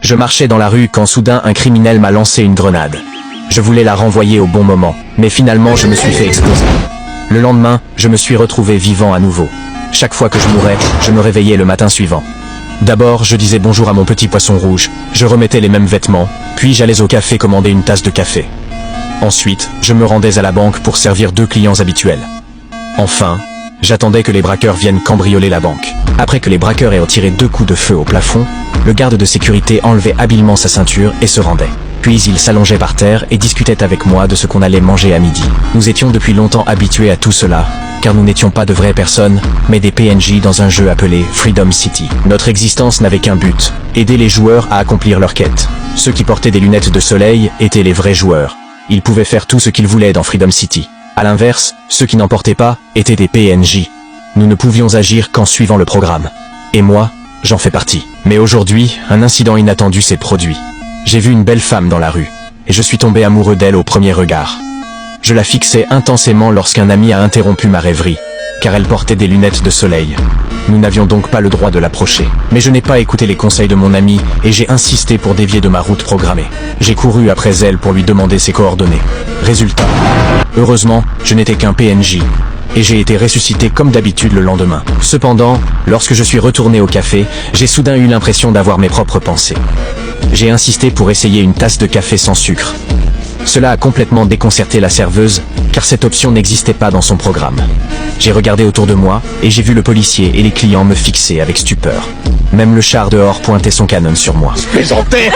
Je marchais dans la rue quand soudain un criminel m'a lancé une grenade. Je voulais la renvoyer au bon moment, mais finalement je me suis fait exploser. Le lendemain, je me suis retrouvé vivant à nouveau. Chaque fois que je mourais, je me réveillais le matin suivant. D'abord, je disais bonjour à mon petit poisson rouge, je remettais les mêmes vêtements, puis j'allais au café commander une tasse de café. Ensuite, je me rendais à la banque pour servir 2 clients habituels. Enfin, j'attendais que les braqueurs viennent cambrioler la banque. Après que les braqueurs aient tiré 2 coups de feu au plafond, le garde de sécurité enlevait habilement sa ceinture et se rendait. Puis il s'allongeait par terre et discutait avec moi de ce qu'on allait manger à midi. Nous étions depuis longtemps habitués à tout cela, car nous n'étions pas de vraies personnes, mais des PNJ dans un jeu appelé Freedom City. Notre existence n'avait qu'un but, aider les joueurs à accomplir leur quête. Ceux qui portaient des lunettes de soleil étaient les vrais joueurs. Ils pouvaient faire tout ce qu'ils voulaient dans Freedom City. À l'inverse, ceux qui n'en portaient pas étaient des PNJ. Nous ne pouvions agir qu'en suivant le programme. Et moi, j'en fais partie. Mais aujourd'hui, un incident inattendu s'est produit. J'ai vu une belle femme dans la rue, et je suis tombé amoureux d'elle au premier regard. Je la fixais intensément lorsqu'un ami a interrompu ma rêverie, car elle portait des lunettes de soleil. Nous n'avions donc pas le droit de l'approcher. Mais je n'ai pas écouté les conseils de mon ami, et j'ai insisté pour dévier de ma route programmée. J'ai couru après elle pour lui demander ses coordonnées. Résultat, heureusement, je n'étais qu'un PNJ, et j'ai été ressuscité comme d'habitude le lendemain. Cependant, lorsque je suis retourné au café, j'ai soudain eu l'impression d'avoir mes propres pensées. J'ai insisté pour essayer une tasse de café sans sucre. Cela a complètement déconcerté la serveuse, car cette option n'existait pas dans son programme. J'ai regardé autour de moi, et j'ai vu le policier et les clients me fixer avec stupeur. Même le char dehors pointait son canon sur moi. Plaisantais.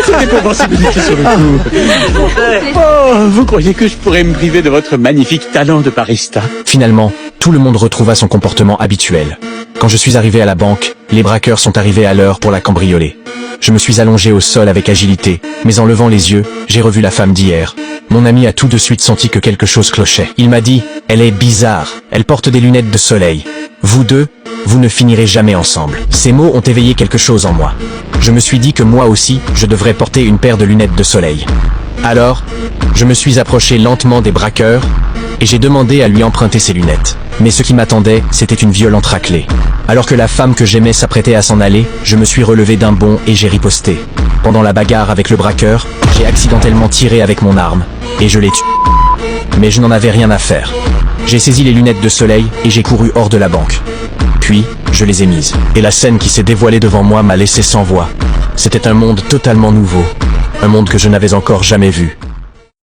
C'était pour voir si vous étiez sur le coup. Oh, vous croyez que je pourrais me priver de votre magnifique talent de barista? Finalement, tout le monde retrouva son comportement habituel. Quand je suis arrivé à la banque, les braqueurs sont arrivés à l'heure pour la cambrioler. Je me suis allongé au sol avec agilité, mais en levant les yeux, j'ai revu la femme d'hier. Mon ami a tout de suite senti que quelque chose clochait. Il m'a dit, elle est bizarre, elle porte des lunettes de soleil. Vous deux, vous ne finirez jamais ensemble. Ces mots ont éveillé quelque chose en moi. Je me suis dit que moi aussi, je devrais porter une paire de lunettes de soleil. Alors, je me suis approché lentement des braqueurs, et j'ai demandé à lui emprunter ses lunettes. Mais ce qui m'attendait, c'était une violente raclée. Alors que la femme que j'aimais s'apprêtait à s'en aller, je me suis relevé d'un bond et j'ai riposté. Pendant la bagarre avec le braqueur, j'ai accidentellement tiré avec mon arme, et je l'ai tué. Mais je n'en avais rien à faire. J'ai saisi les lunettes de soleil et j'ai couru hors de la banque. Puis, je les ai mises. Et la scène qui s'est dévoilée devant moi m'a laissé sans voix. C'était un monde totalement nouveau. Un monde que je n'avais encore jamais vu.